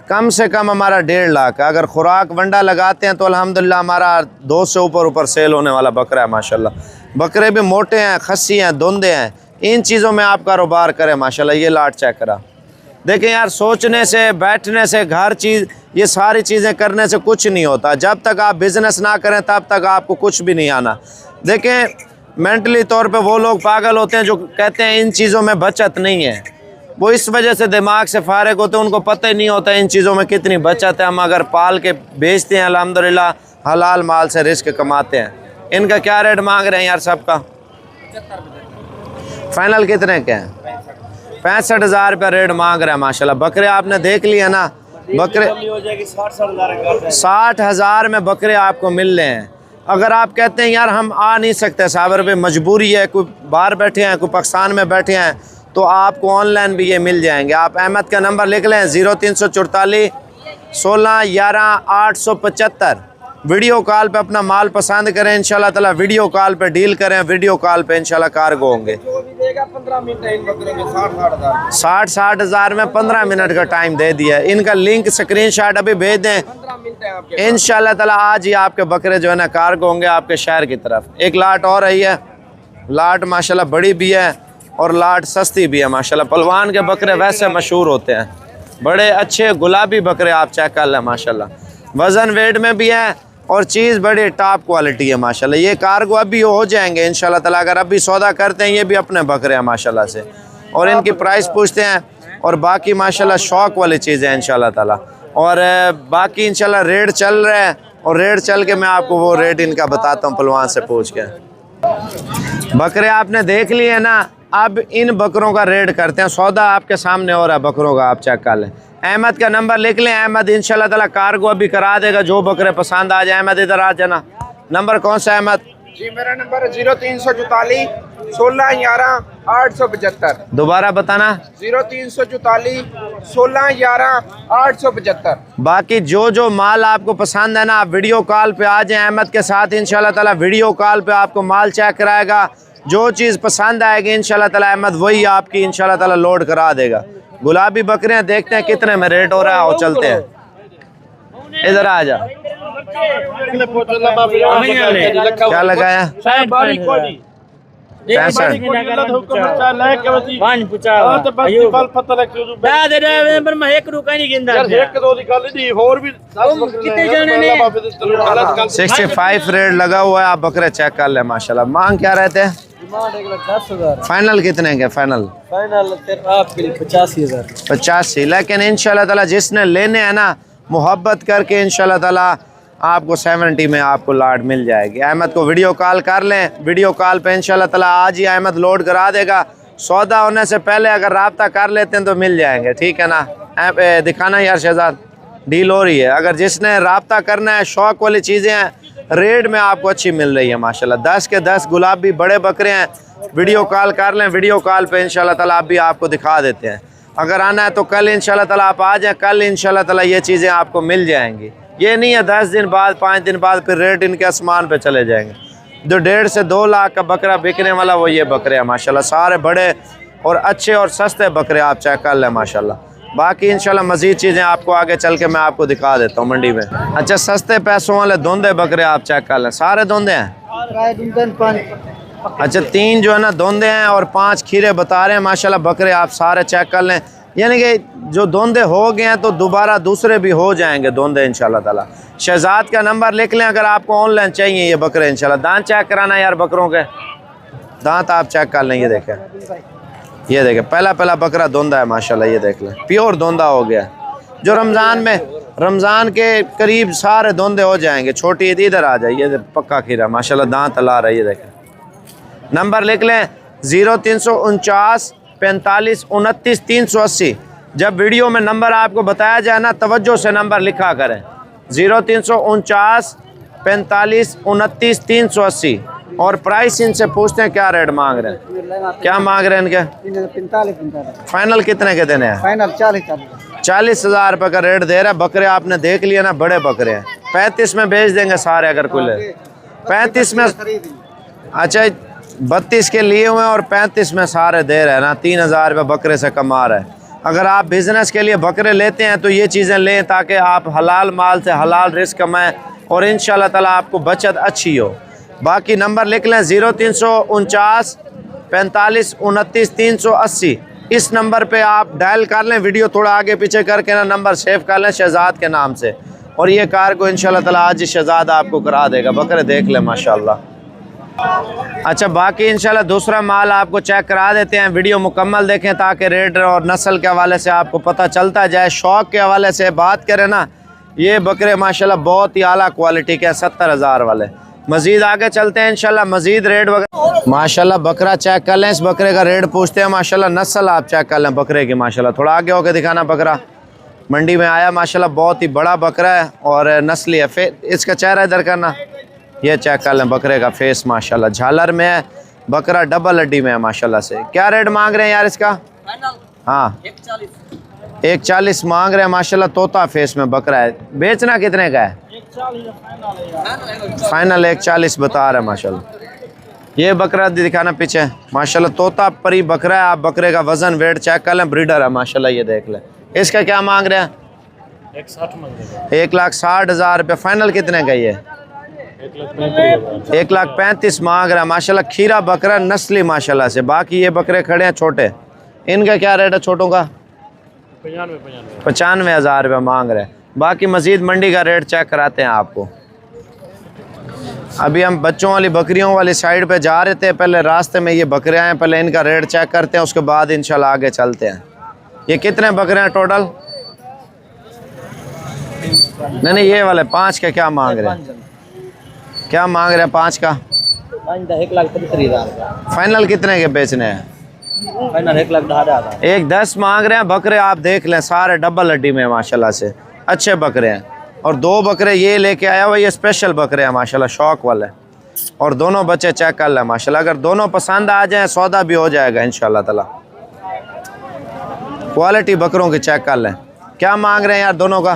कम से कम हमारा 1.5 लाख है। अगर खुराक वंडा लगाते हैं तो अल्हम्दुलिल्लाह हमारा 2 से ऊपर सेल होने वाला बकरा है माशाल्लाह। बकरे भी मोटे हैं, खस्सी हैं, धुंधे हैं, इन चीज़ों में आप कारोबार करें माशाल्लाह। ये लाट चेक करा, देखें यार, सोचने से, बैठने से, हर चीज़, ये सारी चीज़ें करने से कुछ नहीं होता। जब तक आप बिज़नेस ना करें तब तक आपको कुछ भी नहीं आना। देखें, मेंटली तौर पे वो लोग पागल होते हैं जो कहते हैं इन चीज़ों में बचत नहीं है। वो इस वजह से दिमाग से फारिग होते हैं, उनको पता ही नहीं होता इन चीज़ों में कितनी बचत है। हम अगर पाल के बेचते हैं अल्हम्दुलिल्लाह, हलाल माल से रिस्क कमाते हैं। इनका क्या रेट मांग रहे हैं यार सबका? फाइनल कितने के हैं? 65,000 रुपये रेट मांग रहे हैं माशाल्लाह। बकरे आपने देख लिया ना, बकरे 60,000 में बकरे आपको मिल रहे हैं। अगर आप कहते हैं यार हम आ नहीं सकते, साबर पे मजबूरी है, कोई बाहर बैठे हैं, कोई पाकिस्तान में बैठे हैं, तो आपको ऑनलाइन भी ये मिल जाएंगे। आप अहमद का नंबर लिख लें 0344 16 11 875। वीडियो कॉल पे अपना माल पसंद करें इंशाल्लाह ताला, वीडियो कॉल पे डील करें, वीडियो कॉल पे इंशाल्लाह कार्गो होंगे। 60,000 में 15 मिनट का टाइम दे दिया है। इनका लिंक स्क्रीनशॉट अभी भेज दें, इंशाल्लाह ताला आज ही आपके बकरे जो है ना कार्गो होंगे आपके शहर की तरफ। एक लाट और रही है, लाट माशाल्लाह बड़ी भी है और लाट सस्ती भी है माशाल्लाह। पलवान के बकरे वैसे मशहूर होते हैं, बड़े अच्छे गुलाबी बकरे आप चेक कर लें माशाल्लाह। वज़न वेट में भी है और चीज़ बड़ी टॉप क्वालिटी है माशाल्लाह। ये कार्गो अभी हो जाएंगे इंशाल्लाह ताला। अगर अभी सौदा करते हैं, ये भी अपने बकरे हैं माशाल्लाह से, और इनकी प्राइस पूछते हैं और बाकी माशाल्लाह शौक वाली चीज़ है इंशाल्लाह ताला। और बाकी इंशाल्लाह रेट चल रहा है, और रेट चल के मैं आपको वो रेट इनका बताता हूँ पहलवान से पूछ के। बकरे आपने देख लिए ना, अब इन बकरों का रेट करते हैं। सौदा आपके सामने हो रहा है बकरों का, आप चेक कर लें। अहमद का नंबर लिख लें, अहमद इंशाल्लाह ताला कार्गो अभी करा देगा, जो बकरे पसंद आ जाए। अहमद इधर आ जाना। नंबर कौन सा है अहमद? जी मेरा नंबर है 0344 1611 875। दोबारा बताना। 0344 1611 875। बाकी जो माल आपको पसंद है ना, आप वीडियो कॉल पे आ जाएं अहमद के साथ, इंशाल्लाह ताला वीडियो कॉल पे आपको माल चेक कराएगा। जो चीज़ पसंद आएगी इंशाल्लाह ताला अहमद वही आपकी इंशाल्लाह ताला लोड करा देगा। गुलाबी बकरियां देखते हैं कितने में रेट हो रहा है, और चलते हैं। इधर आ जा। क्या लगाया? 65। $65 रेट लगा हुआ है। आप बकरे चेक कर ले माशाल्लाह। मांग क्या रहते हैं? 1,10,000। फाइनल कितने के? फाइनल 85। लेकिन इंशाल्लाह ताला जिसने लेने हैं ना, मोहब्बत करके इंशाल्लाह ताला आपको 70 में आपको लाट मिल जाएगी। अहमद को वीडियो कॉल कर लें, वीडियो कॉल पे इंशाल्लाह ताला आज ही अहमद लोड करा देगा। सौदा होने से पहले अगर राब्ता कर लेते हैं तो मिल जाएंगे, ठीक है ना? दिखाना यार शहजाद, डील हो रही है। अगर जिसने राब्ता करना है, शौक वाली चीज़ें हैं, रेट में आपको अच्छी मिल रही है माशाल्लाह। 10 के 10 गुलाबी बड़े बकरे हैं। वीडियो कॉल कर लें, वीडियो कॉल पे इंशाल्लाह ताला आप भी आपको दिखा देते हैं। अगर आना है तो कल इंशाल्लाह ताला आप आ जाएँ, कल इंशाल्लाह ताला ये चीज़ें आपको मिल जाएंगी। ये नहीं है 10 दिन बाद 5 दिन बाद फिर रेट इनके आसमान पे चले जाएंगे। जो 1.5 से 2 लाख का बकरा बिकने वाला वो ये बकरे हैं माशाल्लाह। सारे बड़े और अच्छे और सस्ते बकरे आप चेक कर लें माशाल्लाह। बाकी इंशाल्लाह मज़ीद चीज़ें आपको आगे चल के मैं आपको दिखा देता हूँ मंडी में। अच्छा, सस्ते पैसों वाले धोंदे बकरे आप चेक कर लें। सारे धोंदे हैं? अच्छा, 3 जो है ना धोंदे हैं और 5 खीरे बता रहे हैं माशाल्लाह बकरे। आप सारे चेक कर लें, यानी कि जो धोंदे हो गए हैं तो दोबारा दूसरे भी हो जाएंगे धोंदे इंशाल्लाह ताला। शहजाद का नंबर लिख लें अगर आपको ऑनलाइन चाहिए ये बकरे इंशाल्लाह। दांत चेक कराना यार बकरों के, दांत आप चेक कर लें। ये देखें, ये देखें, पहला बकरा धोंदा है माशाल्लाह। ये देख लें, प्योर धोंदा हो गया। जो रमज़ान के करीब सारे धोंदे हो जाएंगे। छोटी इधर आ जाए, ये पक्का खीरा माशाल्लाह, दांत ला रहा है। ये देखें, नंबर लिख लें 0349 45 29 380। जब वीडियो में नंबर आपको बताया जाए ना, तवज्जो से नंबर लिखा करें। 0349 45 29 380। और प्राइस इनसे पूछते हैं क्या रेट मांग रहे हैं, क्या मांग रहे हैं इनके? 45। फाइनल कितने के देने हैं? फाइनल 40,000 रुपये का रेट दे रहा है। बकरे आपने देख लिया ना, बड़े बकरे हैं। 35 में बेच देंगे सारे अगर कुल 35 में। अच्छा, 32 के लिए हुए और 35 में सारे दे रहे हैं ना। 3,000 रुपये बकरे से कमा रहे हैं। अगर आप बिज़नेस के लिए बकरे लेते हैं तो ये चीज़ें लें ताकि आप हलाल माल से हलाल रिस्क कमाएं और इंशाल्लाह ताला आपको बचत अच्छी हो। बाकी नंबर लिख लें 0349 45 29 380। इस नंबर पे आप डायल कर लें, वीडियो थोड़ा आगे पीछे करके ना नंबर सेव कर लें शहजाद के नाम से। और ये कार को इंशाल्लाह ताला आज ही शहजाद आपको करा देगा। बकरे देख लें माशाल्लाह। अच्छा, बाकी इंशाल्लाह दूसरा माल आपको चेक करा देते हैं। वीडियो मुकम्मल देखें ताकि रेट और नस्ल के हवाले से आपको पता चलता जाए। शौक़ के हवाले से बात करें ना, ये बकरे माशाल्लाह बहुत ही आला क्वालिटी के 70,000 वाले। मज़ीद आगे चलते हैं इंशाल्लाह, मज़ीद रेट वगैरह माशाल्लाह। बकरा चेक कर लें, इस बकरे का रेट पूछते हैं माशाल्लाह। नस्ल आप चेक कर लें बकरे की माशाल्लाह। थोड़ा आगे होकर दिखाना। बकरा मंडी में आया माशाल्लाह, बहुत ही बड़ा बकरा है और नस्ली है। इसका चेहरा इधर करना, ये चेक कर लें बकरे का फेस माशाल्लाह। झालर में है बकरा, डबल हड्डी में है माशाल्लाह से। क्या रेट मांग रहे हैं यार इसका? हाँ, 140 मांग रहे हैं माशाल्लाह। तोता फेस में बकरा है। बेचना कितने का है? फाइनल 140 बता रहे हैं माशाल्लाह। ये बकरा दिखाना पीछे माशाल्लाह। तोता परी बकरा है। आप बकरे का वजन वेट चेक कर लें, ब्रीडर है माशाल्लाह। ये देख लें। इसका क्या मांग रहे हैं? 1,60,000 रुपये। फाइनल कितने का ये? 1,35,000 मांग रहा है माशाल्लाह। खीरा बकरा नस्ली माशाल्लाह से। बाकी ये बकरे खड़े हैं छोटे, इनका क्या रेट है छोटों का? 95,000 रुपये मांग रहे हैं। बाकी मज़ीद मंडी का रेट चेक कराते हैं आपको। अभी हम बच्चों वाली बकरियों वाली साइड पे जा रहे थे, पहले रास्ते में ये बकरे हैं, पहले इनका रेट चेक करते हैं, उसके बाद इंशाल्लाह आगे चलते हैं। ये कितने बकरे हैं टोटल? नहीं नहीं, ये वाले 5 का क्या मांग रहे हैं? क्या मांग रहे हैं 5 का? 1,35,000 फाइनल कितने के बेचने हैं? फाइनल 1,10,000 एक 10 मांग रहे हैं। बकरे आप देख लें, सारे डबल हड्डी में माशाल्लाह से अच्छे बकरे हैं। और 2 बकरे ये लेके आया हुआ, ये स्पेशल बकरे हैं माशाल्लाह, शौक वाले। और दोनों बच्चे चेक कर लें माशाल्लाह, अगर दोनों पसंद आ जाएं सौदा भी हो जाएगा इंशाल्लाह ताला। क्वालिटी बकरों की चेक कर लें। क्या मांग रहे हैं यार दोनों का?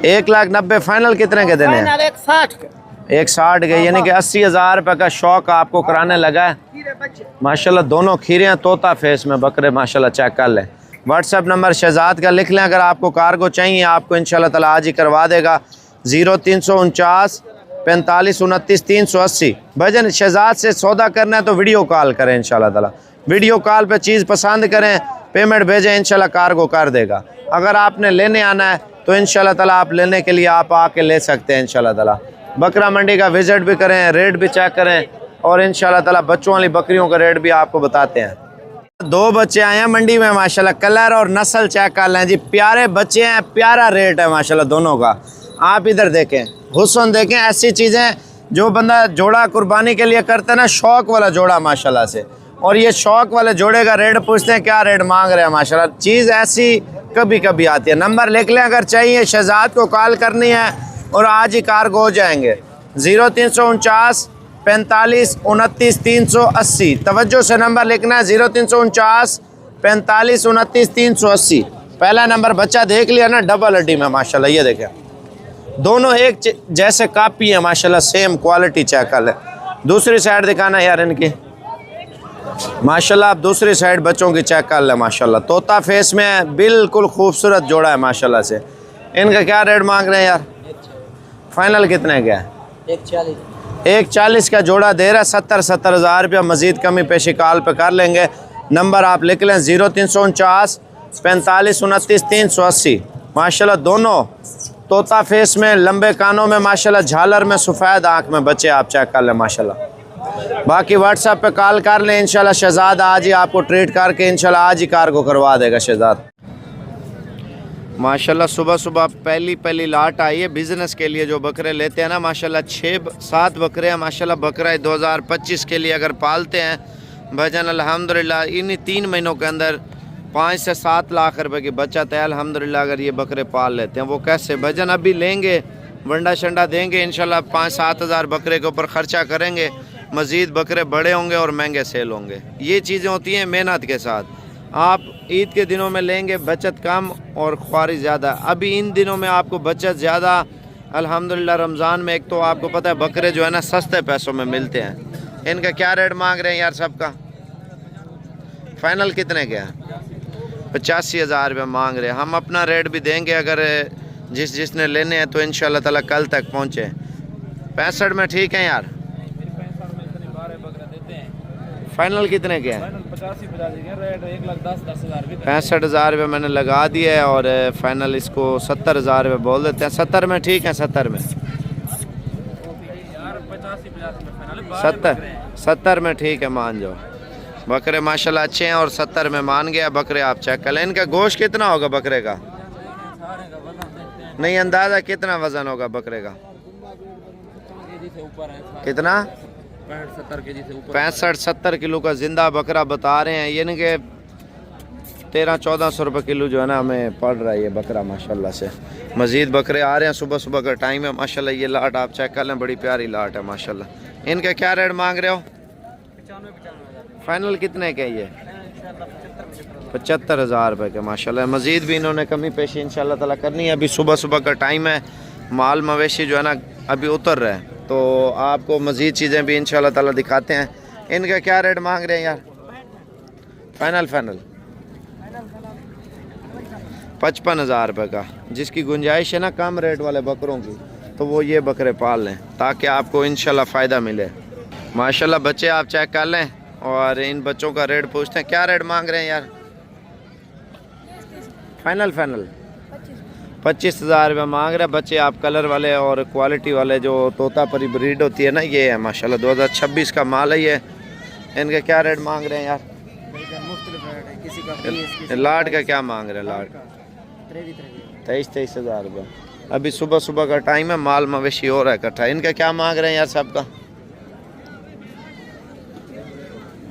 1,90,000। फाइनल कितने के देने हैं? 1,60 के, यानी कि 80,000 रुपये का शौक आपको कराने लगा है माशाल्लाह। दोनों खीरे हैं, तोता फेस में बकरे माशाल्लाह, चेक कर लें। व्हाट्सएप नंबर शहजाद का लिख लें, अगर आपको कार्गो चाहिए आपको इंशाल्लाह ताला आज ही करवा देगा। 0349 45 29 380। भजन शहजाद से सौदा करना है तो वीडियो कॉल करें इंशाल्लाह ताला। वीडियो कॉल पे चीज़ पसंद करें, पेमेंट भेजें, इंशाल्लाह कार्गो कर देगा। अगर आपने लेने आना है तो इंशाल्लाह ताला आप लेने के लिए आप आके ले सकते हैं इंशाल्लाह ताला। बकरा मंडी का विज़िट भी करें, रेट भी चेक करें और इंशाल्लाह ताला बच्चों वाली बकरियों का रेट भी आपको बताते हैं। 2 बच्चे आए हैं मंडी में माशाल्लाह, कलर और नस्ल चेक कर लें जी। प्यारे बच्चे हैं, प्यारा रेट है माशाल्लाह दोनों का। आप इधर देखें, हुस्न देखें, ऐसी चीज़ें जो बंदा जोड़ा कुर्बानी के लिए करता है ना, शौक वाला जोड़ा माशाल्लाह से। और ये शौक वाले जोड़े का रेट पूछते हैं क्या रेट मांग रहे हैं माशाल्लाह। चीज़ ऐसी कभी कभी आती है। नंबर लिख लें, अगर चाहिए शहजाद को कॉल करनी है और आज ही कार्गो हो जाएंगे। 0349 45 29 380। तवज्जो से नंबर लिखना है, 0349 45 29 380। पहला नंबर बच्चा देख लिया ना, डबल हड्डी में माशाल्लाह, ये देखें दोनों एक जैसे कापी है माशाल्लाह, सेम क्वालिटी चेक कर ले। दूसरी साइड दिखाना यार इनकी माशाल्लाह। आप दूसरी साइड बच्चों की चेक कर ले माशाल्लाह, तोता फेस में है, बिल्कुल खूबसूरत जोड़ा है माशाल्लाह से। इनका क्या रेट मांग रहे हैं यार? फाइनल कितने का है? 1,40 का जोड़ा दे रहा है। 70 हज़ार रुपया मज़ीद कमी पेशी कॉल पे कर लेंगे। नंबर आप लिख लें, 0349 45 29 380। माशाल्लाह दोनों तोता फेस में, लंबे कानों में माशाल्लाह, झालर में, सफ़ेद आँख में बच्चे आप चेक कर लें माशाल्लाह। बाकी व्हाट्सएप पे कॉल कर लें इंशाल्लाह। शहजाद आज ही आपको ट्रीट करके इंशाल्लाह आज ही कार्गो करवा देगा शहजाद माशाल्लाह। सुबह सुबह पहली लाट आई है बिज़नेस के लिए। जो बकरे लेते हैं ना माशाल्लाह, 6-7 बकरे हैं माशाल्लाह। बकरा 2025 के लिए अगर पालते हैं भजन अल्हम्दुलिल्लाह, इन्हीं 3 महीनों के अंदर 5 से 7 लाख रुपए की बचत है अल्हम्दुलिल्लाह। अगर ये बकरे पाल लेते हैं, वो कैसे भजन अभी लेंगे, वंडा शंडा देंगे इंशाल्लाह, 5-7 हज़ार बकरे के ऊपर ख़र्चा करेंगे, मज़ीद बकरे बड़े होंगे और महंगे सेल होंगे। ये चीज़ें होती हैं मेहनत के साथ। आप ईद के दिनों में लेंगे बचत कम और ख्वारी ज़्यादा। अभी इन दिनों में आपको बचत ज़्यादा अल्हम्दुलिल्लाह। रमज़ान में एक तो आपको पता है बकरे जो है ना सस्ते पैसों में मिलते हैं। इनका क्या रेट मांग रहे हैं यार सबका? फाइनल कितने के हैं? 85,000 रुपये मांग रहे हैं। हम अपना रेट भी देंगे, अगर जिसने लेने हैं तो इंशाल्लाह ताला कल तक पहुँचे। 65 में ठीक है यार? फाइनल कितने के हैं? 65,000 रुपये मैंने लगा दिया है और फाइनल इसको 70,000 रुपये बोल देते हैं। 70 में ठीक है? 70 में 70 में ठीक है, मान जाओ। बकरे माशाल्लाह अच्छे हैं और 70 में मान गया। बकरे आप चेक कर लें। इनका गोश्त कितना होगा बकरे का? नहीं अंदाज़ा कितना वज़न होगा बकरे का? कितना? 65-70 किलो का ज़िंदा बकरा बता रहे हैं। यानी कि 1300-1400 रुपये किलो जो है ना हमें पड़ रहा है ये बकरा माशाल्लाह से। मज़ीद बकरे आ रहे हैं, सुबह सुबह का टाइम है माशाल्लाह। ये लाट आप चेक कर लें, बड़ी प्यारी लाट है माशाल्लाह। इनका क्या रेट मांग रहे हो? फाइनल कितने के ये? 75,000 रुपये के माशाल्लाह। मज़ीद भी इन्होंने कमी पेशी इंशाल्लाह ताला करनी है। अभी सुबह सुबह का टाइम है, माल मवेशी जो है ना अभी उतर रहे हैं, तो आपको मज़ीद चीज़ें भी इंशाल्लाह ताला दिखाते हैं। इनका क्या रेट मांग रहे हैं यार? फाइनल 55,000 रुपये का। जिसकी गुंजाइश है ना कम रेट वाले बकरों की, तो वो ये बकरे पाल लें ताकि आपको इंशाल्लाह फ़ायदा मिले माशाल्लाह। बच्चे आप चेक कर लें और इन बच्चों का रेट पूछते हैं। क्या रेट मांग रहे हैं यार? फाइनल 25,000 रुपये मांग रहे हैं। बच्चे आप कलर वाले और क्वालिटी वाले जो तोता परी ब्रीड होती है ना, ये है माशाल्लाह। 2026 का माल है ये। इनका क्या रेट मांग रहे हैं यार? लाट का क्या मांग रहे हैं? लाट 23 हज़ार रुपये। अभी सुबह सुबह का टाइम है, माल मवेशी हो रहा है इकट्ठा। इनका क्या मांग रहे हैं यार साहब का,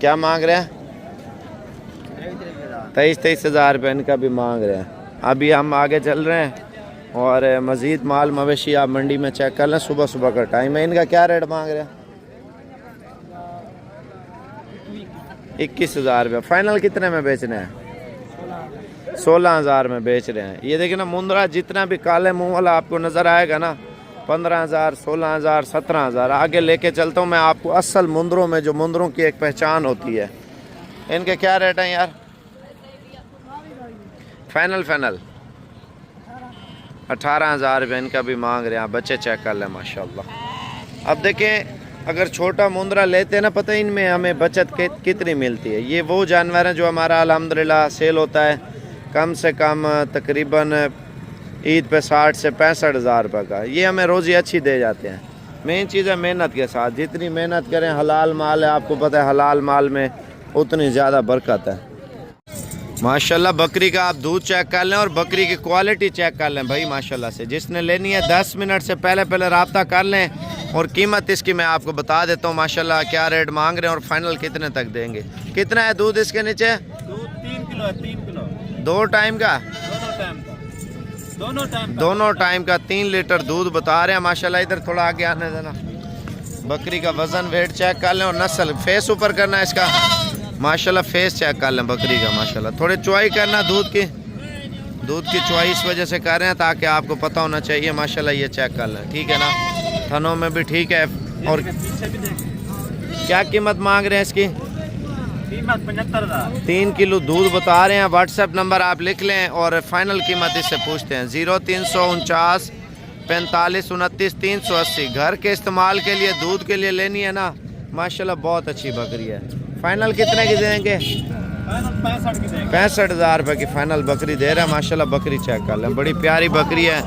क्या मांग रहे हैं? 23 हज़ार रुपये इनका भी मांग रहे हैं। अभी हम आगे चल रहे हैं और मज़ीद माल मवेशी आप मंडी में चेक कर लें। सुबह सुबह का टाइम है। इनका क्या रेट मांग रहे हैं? 21 हज़ार रुपये। फाइनल कितने में बेचने हैं? 16 हज़ार में बेच रहे हैं। ये देखिए ना, मुंद्रा जितना भी काले मुंह वाला आपको नज़र आएगा ना, 15 हज़ार, 16 हज़ार, 17 हज़ार। आगे लेके चलता हूँ मैं आपको असल मुंद्रों में, जो मुंद्रों की एक पहचान होती है। इनके क्या रेट हैं यार? फाइनल 18 हज़ार रुपये इनका भी मांग रहे हैं। आप बच्चे चेक कर लें माशाल्लाह। अब देखें, अगर छोटा मुंद्रा लेते हैं ना, पता है इनमें हमें बचत कितनी मिलती है। ये वो जानवर हैं जो हमारा अल्हम्दुलिल्लाह सेल होता है कम से कम तकरीबन ईद पे 60 से 65 हज़ार रुपये का। ये हमें रोज़ी अच्छी दे जाते हैं। मेन चीज़ है मेहनत के साथ। जितनी मेहनत करें, हलाल माल है, आपको पता है हलाल माल में उतनी ज़्यादा बरकत है माशाल्लाह। बकरी का आप दूध चेक कर लें और बकरी की क्वालिटी चेक कर लें भाई माशाल्लाह से। जिसने लेनी है 10 मिनट से पहले रब्ता कर लें। और कीमत इसकी मैं आपको बता देता हूँ माशाल्लाह, क्या रेट मांग रहे हैं और फाइनल कितने तक देंगे। कितना है दूध इसके नीचे? दूध 3 किलो है, 3 किलो 2 टाइम का, दोनों टाइम का 3 लीटर दूध बता रहे हैं माशाल्लाह। इधर थोड़ा आगे आने देना। बकरी का वजन वेट चेक कर लें और नस्ल, फेस ऊपर करना है इसका माशाल्लाह। फेस चेक कर लें बकरी का माशाल्लाह। थोड़ी चुवाई करना दूध की चुवाई इस वजह से कर रहे हैं ताकि आपको पता होना चाहिए माशाल्लाह। ये चेक कर लें, ठीक है ना। थनों में भी ठीक है। और क्या कीमत मांग रहे हैं इसकी? कीमत 75 हज़ार। 3 किलो दूध बता रहे हैं। व्हाट्सएप नंबर आप लिख लें और फाइनल कीमत इससे पूछते हैं। 0349 45 29 380। घर के इस्तेमाल के लिए, दूध के लिए लेनी है ना, माशाल्लाह बहुत अच्छी बकरी है। फाइनल कितने की देंगे? 65 हज़ार रुपये की फाइनल बकरी दे रहे हैं माशाल्लाह। बकरी चेक कर लें, बड़ी प्यारी बकरी है,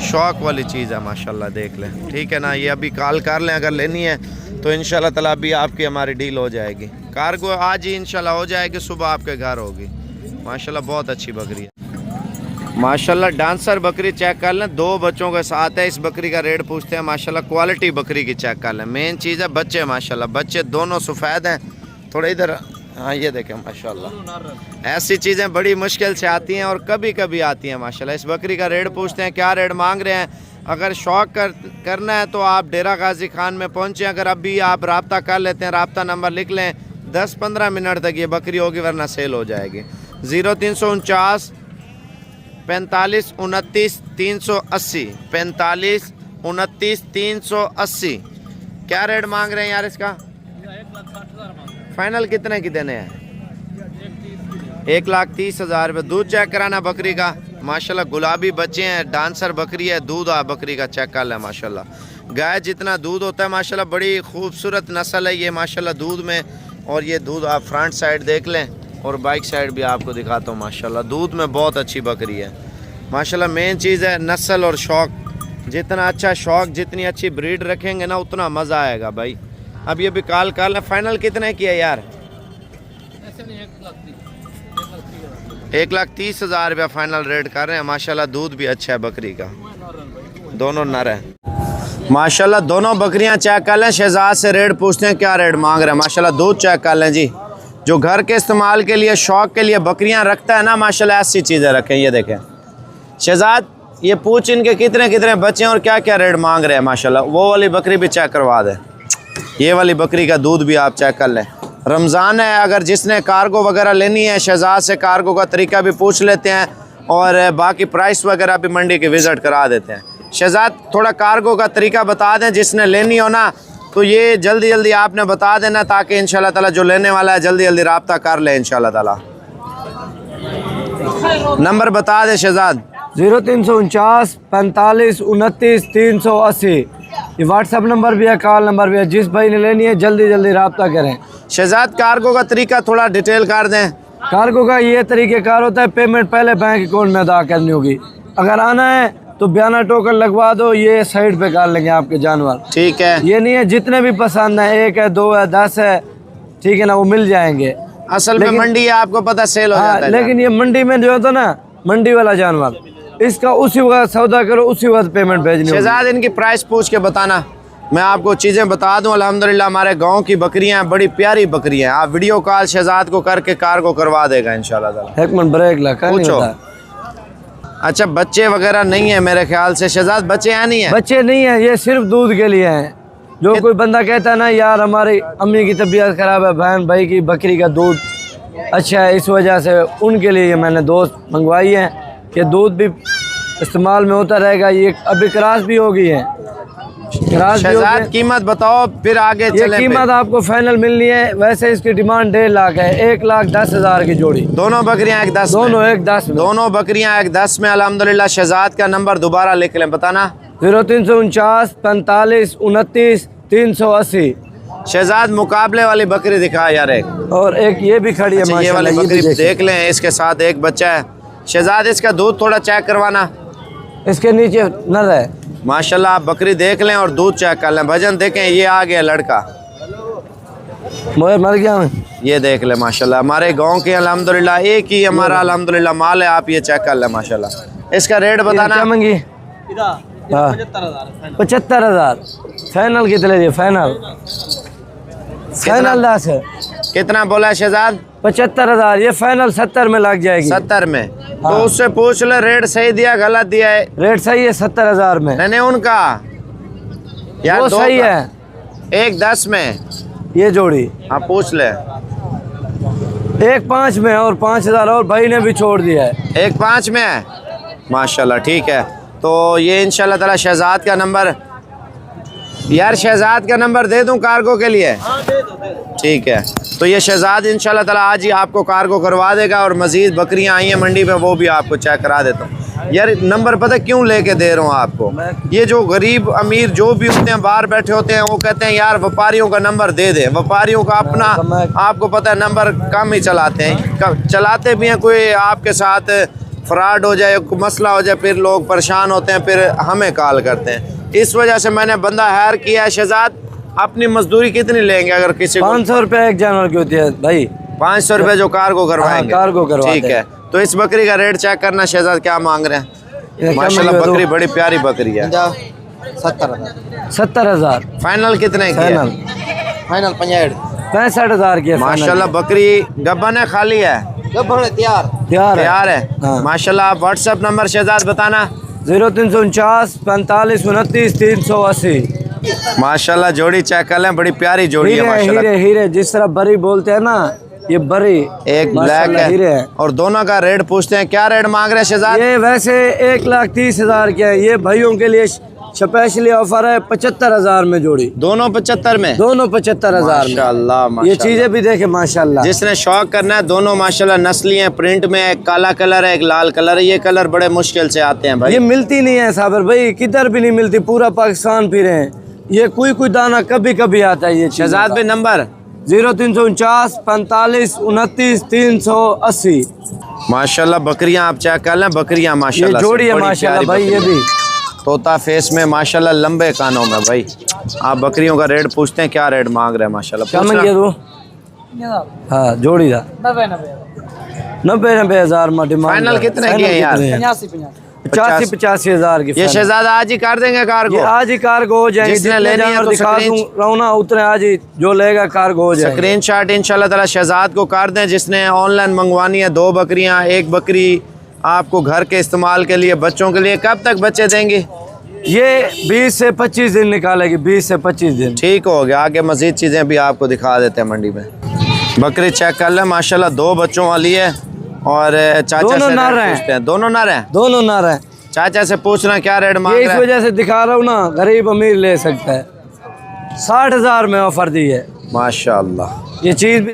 शौक वाली चीज़ है माशाल्लाह, देख लें, ठीक है ना। ये अभी कॉल कर लें अगर लेनी है तो इंशाल्लाह ताला अभी आपकी हमारी डील हो जाएगी। कार्गो आज ही इंशाल्लाह हो जाएगी, सुबह आपके घर होगी माशाल्लाह। बहुत अच्छी बकरी है माशाल्लाह। डांसर बकरी चेक कर लें, 2 बच्चों के साथ है। इस बकरी का रेट पूछते हैं माशाल्लाह। क्वालिटी बकरी की चेक कर लें। मेन चीज़ है बच्चे माशाल्लाह, बच्चे दोनों सफ़ेद हैं। थोड़ा इधर, हाँ ये देखें माशाल्लाह। ऐसी चीज़ें बड़ी मुश्किल से आती हैं और कभी कभी आती हैं माशाल्लाह। इस बकरी का रेट पूछते हैं, क्या रेट मांग रहे हैं। अगर शौक करना है तो आप डेरा गाजी खान में पहुँचें। अगर अभी आप रब्ता कर लेते हैं, रब्ता नंबर लिख लें, 10-15 मिनट तक ये बकरी होगी, वरना सेल हो जाएगी। 0349 45 29 380 45 29 380। क्या रेट मांग रहे हैं यार इसका? फाइनल कितने की देने हैं? 1,30,000 रुपये। दूध चेक कराना बकरी का माशाल्लाह। गुलाबी बच्चे हैं, डांसर बकरी है। दूध आप बकरी का चेक कर लें माशाल्लाह। गाय जितना दूध होता है माशाल्लाह, बड़ी खूबसूरत नस्ल है ये माशाल्लाह दूध में। और ये दूध आप फ्रंट साइड देख लें और बैक साइड भी आपको दिखाता हूँ माशाल्लाह। दूध में बहुत अच्छी बकरी है माशाल्लाह। मेन चीज़ है नस्ल और शौक। जितना अच्छा शौक, जितनी अच्छी ब्रीड रखेंगे ना, उतना मज़ा आएगा भाई। अब ये भी कॉल कर लें। फाइनल कितने किया यार? 1,30,000 रुपया फाइनल रेट कर रहे हैं माशाल्लाह। दूध भी अच्छा है बकरी का, दोनों नर हैं माशाल्लाह। दोनों बकरियां चेक कर लें। शहजाद से रेट पूछते हैं, क्या रेट मांग रहे हैं माशाल्लाह। दूध चेक कर लें जी। जो घर के इस्तेमाल के लिए, शौक के लिए बकरियां रखता है ना माशाल्लाह, ऐसी चीज़ें रखें। ये देखें शहजाद, ये पूछ इनके कितने बच्चे हैं और क्या क्या रेट मांग रहे हैं माशाल्लाह। वो वाली बकरी भी चेक करवा दें। ये वाली बकरी का दूध भी आप चेक कर लें। रमज़ान है, अगर जिसने कार्गो वगैरह लेनी है, शहजाद से कार्गो का तरीका भी पूछ लेते हैं और बाकी प्राइस वगैरह भी मंडी की विज़िट करा देते हैं। शहजाद थोड़ा कार्गो का तरीका बता दें, जिसने लेनी हो ना तो ये जल्दी जल्दी आपने बता देना, ताकि इंशाल्लाह ताला जो लेने वाला है जल्दी जल्दी रब्ता कर ले इंशाल्लाह ताला। नंबर बता दें शहजाद। 0349 45 29 380। ये व्हाट्सअप नंबर भी है, कॉल नंबर भी है। जिस भाई ने लेनी है जल्दी जल्दी रब्ता करें। शहजाद कार्गो का तरीका थोड़ा डिटेल कर दें। कार्गो का ये तरीक़ेकार होता है, पेमेंट पहले बैंक अकाउंट में अदा करनी होगी। अगर आना है तो बयाना टोकन लगवा दो, ये साइड पे कर लेंगे आपके जानवर, ठीक है। ये नहीं है जितने भी पसंद है, 1 है 2 है 10 है, ठीक है ना, वो मिल जाएंगे। असल में मंडी है, आपको पता सेल हो जाता है। लेकिन ये मंडी में जो होता है ना, मंडी वाला जानवर इसका उसी वक्त सौदा करो, उसी वक्त पेमेंट भेजनी होगी। शहजाद इनकी प्राइस पूछ के बताना, मैं आपको चीज़ें बता दूं। अल्हम्दुलिल्लाह हमारे गांव की बकरियां हैं, बड़ी प्यारी बकरियां हैं। आप वीडियो कॉल शहजाद को करके कार्गो करवा देगा इंशाल्लाह ताला। एक मिनट ब्रेक लगा, नहीं पूछो। बता। अच्छा बच्चे वगैरह नहीं है मेरे ख्याल से शहजाद, बच्चे हैं नहीं है? बच्चे नहीं है, ये सिर्फ दूध के लिए हैं। जो कोई बंदा कहता है ना यार हमारी अम्मी की तबीयत खराब है, बहन भाई की बकरी का दूध अच्छा है, इस वजह से उनके लिए ये मैंने दोस्त मंगवाई है कि दूध भी इस्तेमाल में होता रहेगा। ये अभी क्रॉस भी हो गई है। शहजाद कीमत बताओ फिर आगे ये चलें। कीमत आपको फाइनल मिलनी है। वैसे इसकी डिमांड 1.5 लाख है, 1,10,000 की जोड़ी। दोनों बकरियां एक 10 दोनों एक 10 में। दोनों बकरियां एक 10 में। अल्हम्दुलिल्लाह शहजाद का नंबर दोबारा लिख लें, बताना। 0349 45 29 380। शहजाद मुकाबले वाली बकरी दिखा यार एक। और एक ये भी खड़ी है अच्छा, ये वाली माशाल्लाह, बकरी भी देखिए। देख लें, इसके साथ एक बच्चा है। शहजाद इसका दूध थोड़ा चेक करवाना। इसके नीचे नर है। माशाल्लाह आप बकरी देख लें और दूध चेक कर लें। भजन देखें, ये आ गया लड़का, मर गया मैं। ये देख ले माशाल्लाह। हमारे गांव के अल्हम्दुलिल्लाह एक ही हमारा अल्हम्दुलिल्लाह माल है। आप ये चेक कर लें माशाल्लाह। इसका रेट बताना। क्या मंगी? 75,000 फाइनल कितने दिए? फाइनल 10 है। कितना बोला है शहजाद? 75,000। ये फाइनल 70 में लग जाएगी। 70 में? तो उससे पूछ ले रेट सही दिया गलत दिया है। रेट सही है 70,000 में। नहीं उनका यार वो दो सही का। है। एक 10 में ये जोड़ी हाँ पूछ ले। 1,5 में और 5,000 और भाई ने भी छोड़ दिया है। 1,5 में है माशाल्लाह। ठीक है, तो ये इंशाल्लाह ताला शहजाद का नंबर, यार शहजाद का नंबर दे दूं कार्गो के लिए? ठीक है, तो ये शहजाद इंशाल्लाह ताला आज ही आपको कार्गो करवा देगा। और मज़ीद बकरियां आई हैं मंडी में, वो भी आपको चेक करा देता हूँ। यार नंबर पता क्यों लेके दे रहा हूँ आपको? ये जो गरीब अमीर जो भी होते हैं बाहर बैठे होते हैं, वो कहते हैं यार व्यापारियों का नंबर दे दे। व्यापारियों का अपना आपको पता है नंबर कम ही चलाते हैं। चलाते भी हैं, कोई आपके साथ फ्रॉड हो जाए, कोई मसला हो जाए, फिर लोग परेशान होते हैं, फिर हमें कॉल करते हैं। इस वजह से मैंने बंदा हायर किया है। शहजाद अपनी मजदूरी कितनी लेंगे अगर किसी को? 500 रुपये एक जानवर की होती है भाई। 500 रुपये जो कार्गो करवाएंगे? कार्गो करवाते ठीक है, तो इस बकरी का रेट चेक करना शहजाद क्या मांग रहे हैं। माशाल्लाह बकरी बड़ी प्यारी बकरी है। 70,000 फाइनल कितने की है? फाइनल 65,000 की है। माशाल्लाह बकरी गब्बन है खाली है? तैयार है। हाँ। माशाल्लाह। आप व्हाट्सएप नंबर शहजाद बताना। 0349 45 29 380। माशाल्लाह जोड़ी चेक कर लें, बड़ी प्यारी जोड़ी है हीरे माशाल्लाह। हीरे हीरे जिस तरह बरी बोलते हैं ना, ये बरी एक ब्लैक हीरे है और दोनों का रेट पूछते हैं। क्या रेट मांग रहे हैं शहजाद? ये वैसे 1,30,000 के है। ये भाइयों के लिए स्पेशली ऑफर है 75,000 में जोड़ी। दोनों 75 में? दोनों 75,000 में। माशाल्लाह ये चीजें भी देखे माशाल्लाह। जिसने शौक करना है, दोनों माशाल्लाह नस्ली हैं। प्रिंट में एक काला कलर है, एक लाल कलर है। ये कलर बड़े मुश्किल से आते हैं भाई। ये मिलती नहीं है साबर भाई, किधर भी नहीं मिलती। पूरा पाकिस्तान फिरे हैं। ये कोई दाना कभी कभी आता है। ये शहजाद भाई नंबर 0349 45 29 380। माशाल्लाह बकरियां आप चेक कर लें। बकरियां ये माशाल्लाह जोड़ी है बड़ी माशाल्लाह प्यारी भाई। ये बकरियां। भी तोता फेस में माशाल्लाह, लंबे कानों में भाई। आप बकरियों का रेट पूछते हैं, क्या रेट मांग रहे हैं माशाल्लाह? क्या मंगे तू? हाँ जोड़ी था 90,000 में डिमांड। फाइनल कितने की है यार? 85,000 की। ये शहजाद आज ही कर देंगे कार्गो? ये आज ही कार्गो हो जाएंगे। जिसने जितने लेनी है जानवर तो दिखा दूं ना उतने आज ही जो लेगा कार्गो हो जाएगा। स्क्रीनशॉट इंशाल्लाह ताला शहजाद को कर दें। जिसने ऑनलाइन मंगवानी है 2 बकरियां, 1 बकरी आपको घर के इस्तेमाल के लिए, बच्चों के लिए। कब तक बच्चे देंगे? ये 20 से 25 दिन निकालेगी। 20 से 25 दिन। ठीक हो गया। आगे मजीद चीज़ें भी आपको दिखा देते हैं मंडी में। बकरी चेक कर लें माशाल्लाह, 2 बच्चों वाली है। और चाचा दोनों से नर रेट हैं। पूछते हैं। दोनों नर हैं? दोनों नर हैं। चाचा से पूछना क्या रेट मांग ये इस रहे हैं? वजह से दिखा रहा हूँ ना, गरीब अमीर ले सकता है। 60,000 में ऑफर दी है माशाल्लाह। ये चीज भी।